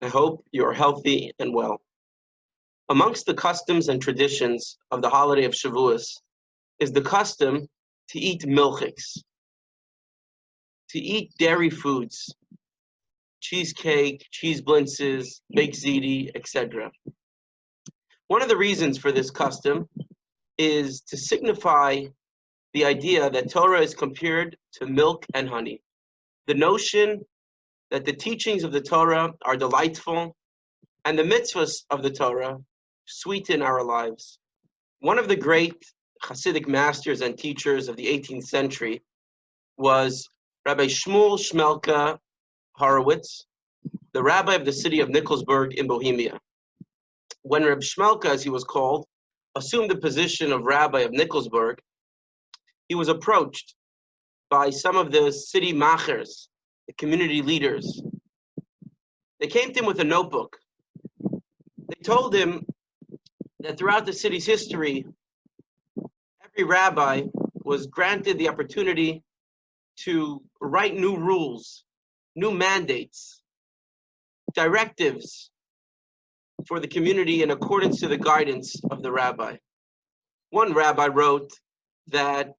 I hope you are healthy and well. Amongst the customs and traditions of the holiday of Shavuot is the custom to eat milchiks, to eat dairy foods, cheesecake, cheese blintzes, baked ziti, etc. One of the reasons for this custom is to signify the idea that Torah is compared to milk and honey. The notion that the teachings of the Torah are delightful and the mitzvahs of the Torah sweeten our lives. One of the great Hasidic masters and teachers of the 18th century was Rabbi Shmuel Shmelka Horowitz, the rabbi of the city of Nikolsburg in Bohemia. When Reb Shmelka, as he was called, assumed the position of rabbi of Nikolsburg, he was approached by some of the city machers, the community leaders. They came to him with a notebook. They told him that throughout the city's history, every rabbi was granted the opportunity to write new rules, new mandates, directives for the community in accordance to the guidance of the rabbi. One rabbi wrote that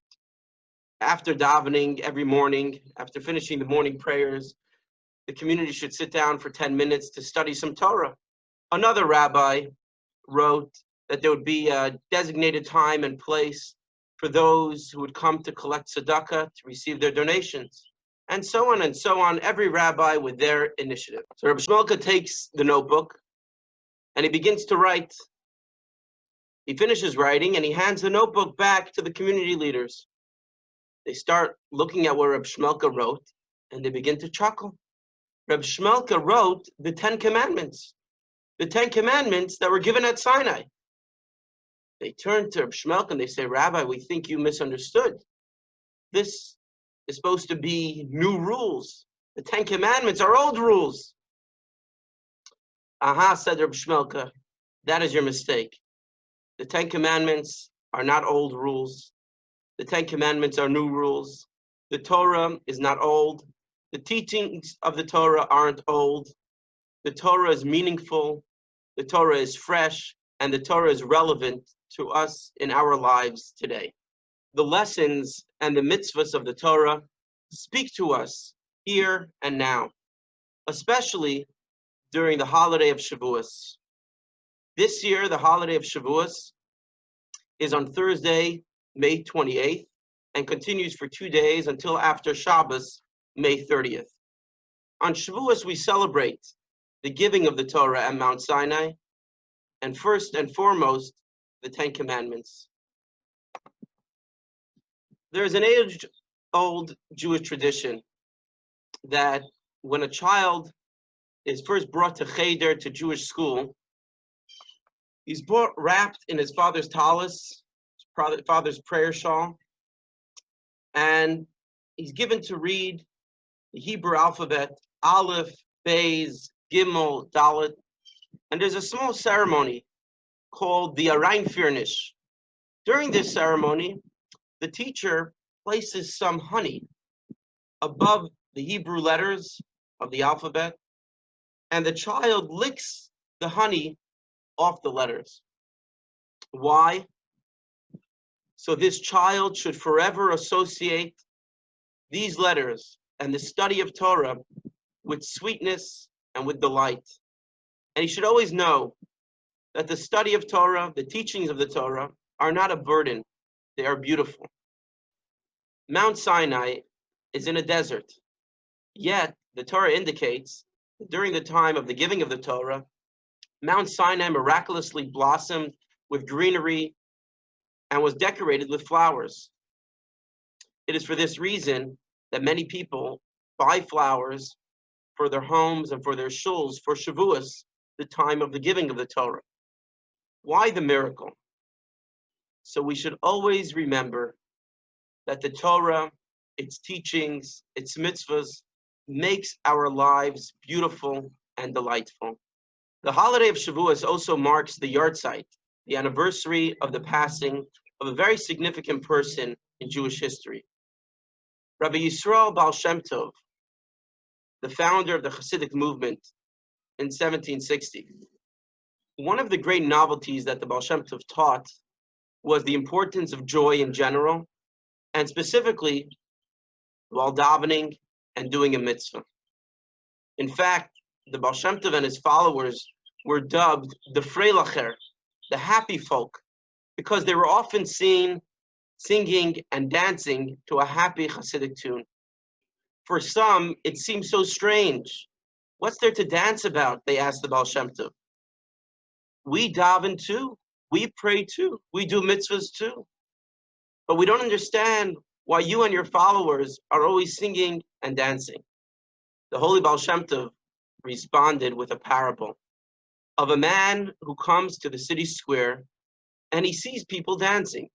after davening every morning, after finishing the morning prayers, the community should sit down for 10 minutes to study some Torah. Another rabbi wrote that there would be a designated time and place for those who would come to collect tzedakah to receive their donations, and so on, every rabbi with their initiative. So Rabbi Shmelka takes the notebook and he begins to write. He finishes writing and he hands the notebook back to the community leaders. They start looking at what Rabbi Shmelka wrote and they begin to chuckle. Rabbi Shmelka wrote the 10 Commandments, the 10 Commandments that were given at Sinai. They turn to Rabbi Shmelka and they say, Rabbi, we think you misunderstood. This is supposed to be new rules. The 10 Commandments are old rules. Aha, said Rabbi Shmelka, that is your mistake. The 10 Commandments are not old rules. The 10 Commandments are new rules. The Torah is not old. The teachings of the Torah aren't old. The Torah is meaningful. The Torah is fresh. And the Torah is relevant to us in our lives today. The lessons and the mitzvahs of the Torah speak to us here and now, especially during the holiday of Shavuot. This year, the holiday of Shavuot is on Thursday, May 28th, and continues for 2 days until after Shabbos, May 30th. On Shavuot, we celebrate the giving of the Torah at Mount Sinai, and first and foremost, the 10 Commandments. There is an age-old Jewish tradition that when a child is first brought to cheder, to Jewish school, he's wrapped in his father's talis, his father's prayer shawl, and he's given to read the Hebrew alphabet, Aleph, Beis, Gimel, Dalet, and there's a small ceremony called the Areinfirnish. During this ceremony, the teacher places some honey above the Hebrew letters of the alphabet, and the child licks the honey off the letters. Why? So this child should forever associate these letters and the study of Torah with sweetness and with delight. And he should always know that the study of Torah, the teachings of the Torah, are not a burden, they are beautiful. Mount Sinai is in a desert, yet the Torah indicates that during the time of the giving of the Torah, Mount Sinai miraculously blossomed with greenery and was decorated with flowers. It is for this reason that many people buy flowers for their homes and for their shuls for Shavuot, the time of the giving of the Torah. Why the miracle? So we should always remember that the Torah, its teachings, its mitzvahs, makes our lives beautiful and delightful. The holiday of Shavuot also marks the yahrzeit, the anniversary of the passing of a very significant person in Jewish history. Rabbi Yisrael Baal Shem Tov, the founder of the Hasidic movement, in 1760. One of the great novelties that the Baal Shem Tov taught was the importance of joy in general, and specifically while davening and doing a mitzvah. In fact, the Baal Shem Tov and his followers were dubbed the Freilacher, the happy folk, because they were often seen singing and dancing to a happy Hasidic tune. For some, it seemed so strange. What's there to dance about? They asked the Baal Shem Tov. We daven too. We pray too. We do mitzvahs too. But we don't understand why you and your followers are always singing and dancing. The Holy Baal Shem Tov responded with a parable of a man who comes to the city square and he sees people dancing.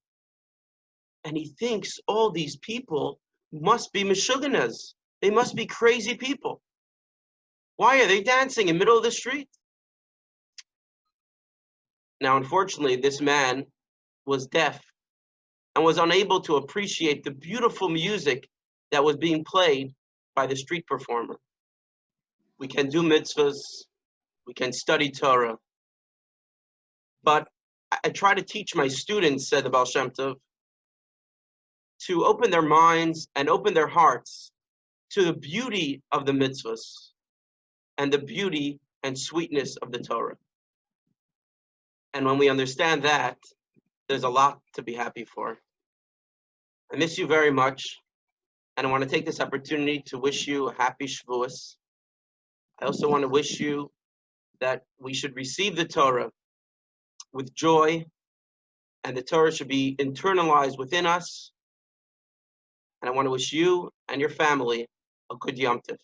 And he thinks all these people must be Meshuganas. They must be crazy people. Why are they dancing in the middle of the street? Now, unfortunately, this man was deaf and was unable to appreciate the beautiful music that was being played by the street performer. We can do mitzvahs, we can study Torah, but I try to teach my students, said the Baal Shem Tov, to open their minds and open their hearts to the beauty of the mitzvahs and the beauty and sweetness of the Torah. And when we understand that, there's a lot to be happy for. I miss you very much, and I want to take this opportunity to wish you a happy Shavuot. I also want to wish you that we should receive the Torah with joy, and the Torah should be internalized within us. And I want to wish you and your family a good Yom Tov.